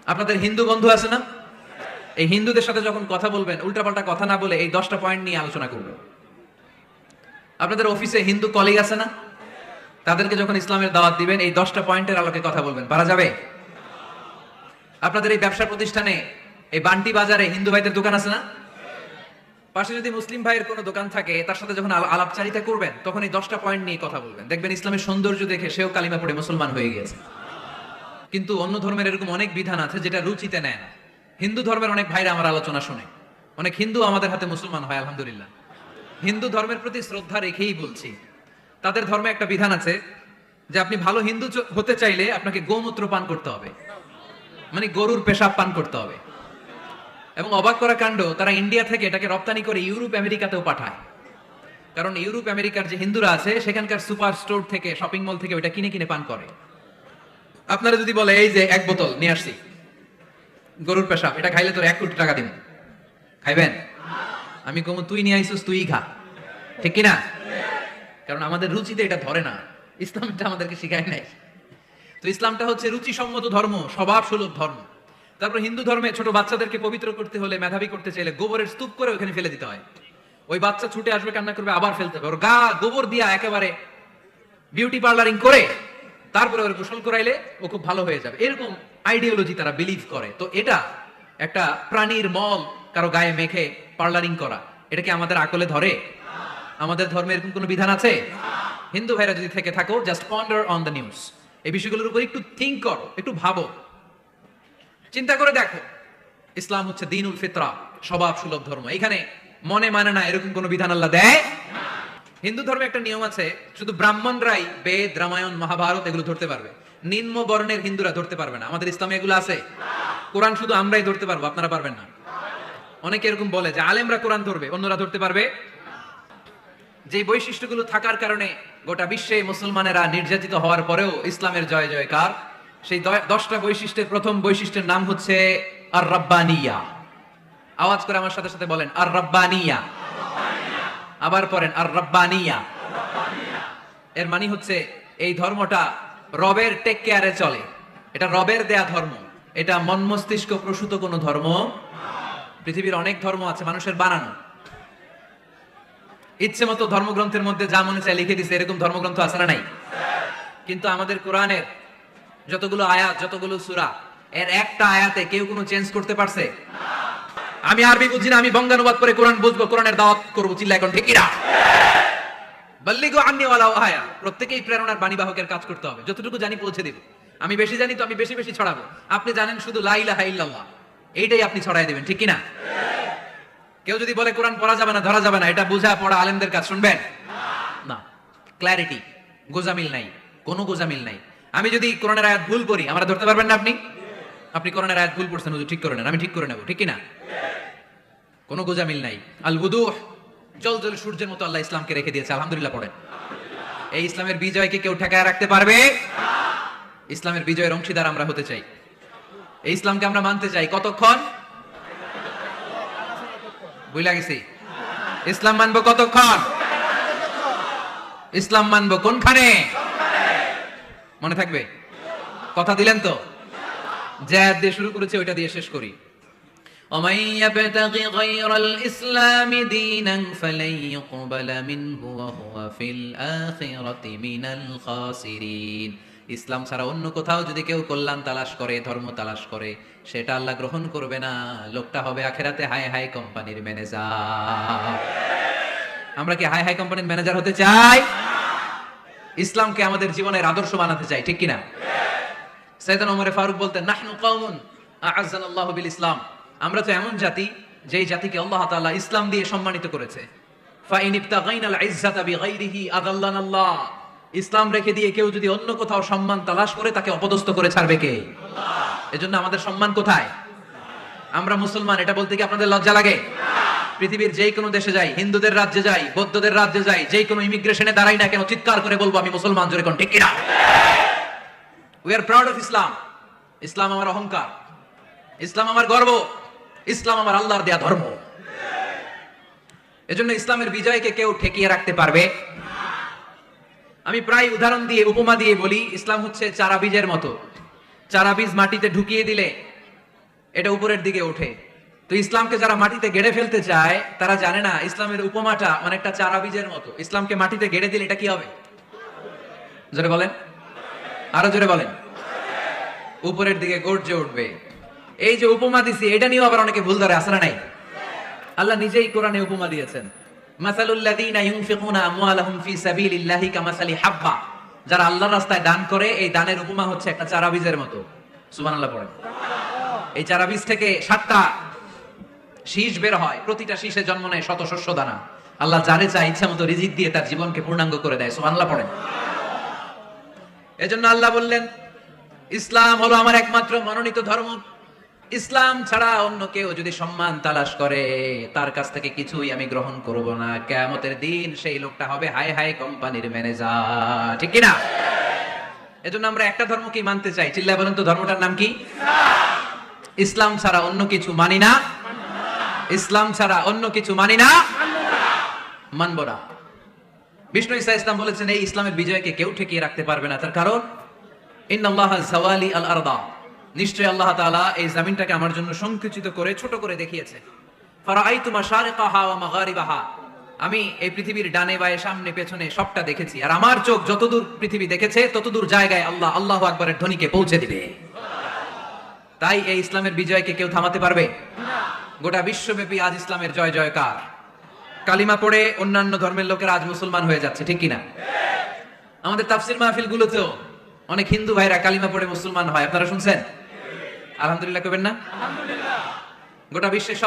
আপনাদের হিন্দু বন্ধু আছে না? এই হিন্দুদের সাথে যখন কথা বলবেন উল্টাপাল্টা কথা না বলে এই 10টা পয়েন্ট নিয়ে আলোচনা করবেন। আপনাদের অফিসে হিন্দু কলিগ আছে না? তাদেরকে যখন ইসলামের দাওয়াত দিবেন এই 10টা পয়েন্টের আলোকে কথা বলবেন, পারা যাবে? আপনাদের এই ব্যবসা প্রতিষ্ঠানে, এই বান্টি বাজারে হিন্দু ভাইদের দোকান আছে না? পাশে যদি মুসলিম ভাইয়ের কোনো দোকান থাকে তার সাথে যখন আলাপচারিতা করবেন তখন এই 10টা পয়েন্ট নিয়ে কথা বলবেন। দেখবেন ইসলামের সৌন্দর্য দেখে সেও কালিমা পড়ে মুসলমান হয়ে গিয়েছে। কিন্তু অন্য ধর্মের এরকম অনেক বিধান আছে যেটা রুচিতে নেয় না। হিন্দু ধর্মের অনেক ভাইরা আমার আলোচনা শুনে, অনেক হিন্দু আমাদের হাতে মুসলমান হয় আলহামদুলিল্লাহ। হিন্দু ধর্মের প্রতি শ্রদ্ধা রেখেই বলছি, তাদের ধর্মে একটা বিধান আছে যে আপনি ভালো হিন্দু হতে চাইলে আপনাকে গোমূত্র পান করতে হবে, মানে গরুর পেশাব পান করতে হবে। এবং অবাক করা কাণ্ড, তারা ইন্ডিয়া থেকে এটাকে রপ্তানি করে ইউরোপ আমেরিকাতেও পাঠায়। কারণ ইউরোপ আমেরিকার যে হিন্দুরা আছে সেখানকার সুপার স্টোর থেকে, শপিং মল থেকে ওটা কিনে কিনে পান করে। আপনারা যদি বলে এই যে 1 বোতল নিয়ে আসছি গরুর পেশাব, এটা খাইলে তোর 1 কোটি টাকা দিন, খাইবেন? আমি কম তুই নিয়ে আইসিস, তুই খা, ঠিক কিনা? কারণ আমাদের রুচিতে এটা ধরে না, ইসলামটা আমাদেরকে শিখায় নাই। তো ইসলামটা হচ্ছে রুচিসম্মত ধর্ম, স্বভাব সুলভ ধর্ম। তারপর হিন্দু ধর্মে ছোট বাচ্চাদেরকে পবিত্র করতে হলে, মেধাবী করতে চাইলে গোবরের স্তূপ করে ওখানে ফেলে দিতে হয়। ওই বাচ্চা ছুটে আসবে, কান্না করবে, আবার ফেলতে হবে। ওর গা গোবর দিয়া একেবারে বিউটি পার্লারিং করে তারপরে ওর গোসল করাইলে ও খুব ভালো হয়ে যাবে, এরকম আইডিওলজি তারা বিলিভ করে। তো এটা একটা প্রাণীর মল কারো গায়ে মেখে পার্লারিং করা, এটা কি আমাদের আকলে ধরে? আমাদের ধর্মে এরকম কোনো বিধান আছে? হিন্দু ভাইরা যদি থেকে থাকো, just ponder on the news, এই বিষয়গুলোর উপর একটু থিঙ্ক করো, একটু ভাবো, চিন্তা করে দেখো। ইসলাম হচ্ছে দ্বীনুল ফিতরা, স্বভাব সুলভ ধর্ম। এখানে মনে মানে না এরকম কোনো বিধান আল্লাহ দেয়। হিন্দু ধর্মে একটা নিয়ম আছে, শুধু ব্রাহ্মণরাই বেদ, রামায়ণ, মহাভারত এগুলো ধরতে পারবে, নিম্ন বর্ণের হিন্দুরা ধরতে পারবে না। আমাদের ইসলামে এগুলো আছে। কোরআন শুধু আমরাই ধরতে পারবো, আপনারা পারবেন না। অনেকে এরকম বলে যে আলেমরা কোরআন ধরবে, অন্যরা ধরতে পারবে। যে বৈশিষ্ট্যগুলো থাকার কারণে গোটা বিশ্বে মুসলমানেরা নির্যাতিত হওয়ার পরেও ইসলামের জয় জয়কার, সেই 10টা বৈশিষ্ট্যের প্রথম বৈশিষ্ট্যের নাম হচ্ছে আর রাব্বানিয়া। আওয়াজ করে আমার সাথে সাথে বলেন, আর রাব্বানিয়া। আবার পড়েন, আর রাব্বানিয়া। এর মানে হচ্ছে এই ধর্মটা রবের টেক কেয়ারে চলে, এটা রবের দেয়া ধর্ম, এটা মন মস্তিষ্ক প্রসূত কোনো ধর্ম। পৃথিবীর অনেক ধর্ম আছে মানুষের বানানো, ইচ্ছে মতো ধর্মগ্রন্থের মধ্যে যা মনে চায় লিখে দিছে, এরকম ধর্মগ্রন্থ আছে না নাই? কিন্তু আমাদের কোরআনের যতগুলো আয়াত, যতগুলো সূরা, এর একটা আয়াতে কেউ কোনো চেঞ্জ করতে পারছে? আমি আরবি বুঝি না, আমি বঙ্গানুবাদ করে কোরআন বুঝবো, কোরআনের দাওয়াত করবো, চিল্লা এখন ঠিক কিনা? বাল্লিগু আন্নী ওয়ালাউ আয়া। প্রত্যেকেই প্রেরণার বাণীবাহকের কাজ করতে হবে, যতটুকু জানি পৌঁছে দিব। আমি বেশি জানি তো আমি বেশি বেশি ছড়াবো। আপনি জানেন শুধু লা ইলাহা ইল্লাল্লাহ, এইটাই আপনি ছড়াই দিবেন, ঠিক কিনা? কেউ যদি বলে কোরআন পড়া যাবে না, ধরা যাবে না, এটা বুঝা পড়া আলেমদের কাজ, শুনবেন না। ক্ল্যারিটি, গোজামিল নাই, কোনো গোজামিল নাই। আমি যদি কোরআনের আয়াত ভুল পড়ি, আমরা ধরতে পারবেন না। আপনি কোরআনের আয়াত ভুল পড়ছেন, হুজুর ঠিক করে নেন, আমি ঠিক করে নেব, ঠিক কিনা? কোনো গোজামিল নাই। আল বুদুহ, জল জল সূর্যের মতো আল্লাহ ইসলামকে রেখে দিয়েছে, আলহামদুলিল্লাহ পড়েন। এই ইসলামের বিজয়কে কেউ ঠেকায় রাখতে পারবে? ইসলামের বিজয়ের অংশীদার আমরা হতে চাই, এই ইসলামকে আমরা মানতে চাই। কতক্ষণ? বুঝলা গেছি? ইসলাম মানবো কতক্ষণ? ইসলাম মানবো কোনখানে? মনে থাকবে? কথা দিলেন তো? যে আয়াত দিয়ে শুরু করেছে ওইটা দিয়ে শেষ করি। ومن يبتغ غير الإسلام دينا فلن يقبل منه وهو في الآخرة من الخاسرين। ইসলাম ছাড়া অন্য কোথাও যদি কেউ কল্যাণ তালাশ করে, ধর্ম তালাশ করে, সেটা আল্লাহ গ্রহণ করবে না। লোকটা হবে আখেরাতে হাই হাই কোম্পানির ম্যানেজার। আমরা কি হাই হাই কোম্পানির ম্যানেজার হতে চাই? ইসলামকে আমাদের জীবনের আদর্শ বানাতে চাই, ঠিক কিনা? সাইয়েদনা ওমর ফারুক বলতেন, নাহনু কওমুন আ'আজ্জানাল্লাহু বিল ইসলাম। আমরা তো এমন জাতি, যেই জাতিকে আল্লাহ তাআলা ইসলাম দিয়ে সম্মানিত করেছে। ফাইন ইবতাগাইনাল ইজ্জাতা বিগাইরিহি আযাল্লানাল্লাহ। ইসলাম রেখে দিয়ে কেউ যদি অন্য কোথাও সম্মান তালাশ করে, তাকে অপদস্থ করে ছাড়বে কে? আল্লাহ। এজন্য আমাদের সম্মান কোথায়? আমরা মুসলমান, এটা বলতে কি আপনাদের লজ্জা লাগে? পৃথিবীর যেই কোনো দেশে যাই, হিন্দুদের রাজ্যে যাই, বৌদ্ধদের রাজ্যে যাই, যেই কোনো ইমিগ্রেশনে দাঁড়াই না কেন, চিৎকার করে বলবো আমি মুসলমান, জোরে কোন ঠিক কিনা? We are proud of Islam. ইসলাম আমার অহংকার, ইসলাম আমার গর্ব, ইসলাম আমার আল্লাহর দেয়া ধর্ম। এজন্য ইসলামের বিজয়কে কেউ ঠেকিয়ে রাখতে পারবে? আমি প্রায় উদাহরণ দিয়ে, উপমা দিয়ে বলি, ইসলাম হচ্ছে চারা বীজের মতো। চারা বীজ মাটিতে ঢুকিয়ে দিলে এটা উপরের দিকে ওঠে। তো ইসলামকে যারা মাটিতে গেড়ে ফেলতে চায় তারা জানে না ইসলামের উপমাটা অনেকটা চারা বীজের মতো। ইসলামকে মাটিতে গেড়ে দিলে এটা কি হবে? জোরে বলেন, আরো জোরে বলেন। উপরের দিকে গর্জে উঠবে। এই যে উপমা দিছি, এটা নিয়েও আবার অনেকে ভুল ধরে, আছে না নাই? আল্লাহ নিজেই কোরআনে উপমা দিয়েছেন, মাসালুল লাযীনা ইউনফিকুনা আমওয়ালাহুম ফি সাবিলিল্লাহি কামাসালি হাব্বা। যারা আল্লাহর রাস্তায় দান করে, এই দানের উপমা হচ্ছে একটা চারা বীজের মতো। সুবহানাল্লাহ পড়েন। এই চারা বীজ থেকে 7টা শীষ বের হয়, প্রতিটা শীষে জন্ম নেয় শত শস্য দানা। আল্লাহ যারে চায় ইচ্ছা মতো রিজিক দিয়ে তার জীবনকে পূর্ণাঙ্গ করে দেয়। সুবহানাল্লাহ পড়েন। এজন্য আল্লাহ বললেন, ইসলাম হলো আমার একমাত্র মনোনীত ধর্ম। ইসলাম ছাড়া অন্য কেউ যদি সম্মান তালাশ করে, তার কাছ থেকে কিছুই আমি গ্রহণ করব না। কিয়ামতের দিন সেই লোকটা হবে হাই হাই কোম্পানির ম্যানেজার, ঠিক কি না? এজন্য আমরা একটা ধর্মকেই মানতে চাই। চিল্লায় বলেন তো, ধর্মটার নাম কি? ইসলাম ছাড়া অন্য কিছু মানি না। ইসলাম ছাড়া অন্য কিছু মানি না, মানব না। বিষ্ণু ঈসা ইসলাম বলেছেন, এই ইসলামের বিজয়কে কেউ ঠেকিয়ে রাখতে পারবে না। তার কারণ, ইন্নাল্লাহা যাওয়ালি আল আরদা, নিশ্চয় আল্লাহ তাআলা এই জমিনটাকে আমার জন্য সংকুচিত করে ছোট করে দেখিয়েছে। ফারাআইতু মাশারিকাহা ওয়া মাগারিবাহা, আমি এই পৃথিবীর ডানে বায়ে সামনে পেছনে সবটা দেখেছি। আর আমার চোখ যতদূর পৃথিবী দেখেছে ততদূর জায়গায় আল্লাহ আল্লাহু আকবারের ধ্বনিকে পৌঁছে দিবে। তাই এই ইসলামের বিজয়কে কেউ থামাতে পারবে না। গোটা বিশ্বব্যাপী আজ ইসলামের জয় জয়কার। কালিমা পড়ে অন্যান্য ধর্মের লোকেরা আজ মুসলমান হয়ে যাচ্ছে, ঠিক কিনা? আমাদের তাফসীর মাহফিল গুলোতেও অনেক হিন্দু ভাইরা কালিমা পড়ে মুসলমান হয়, আপনারা শুনছেন? আলহামদুলিল্লাহ কবেন না? আলহামদুলিল্লাহ। গোটা বিশ্বের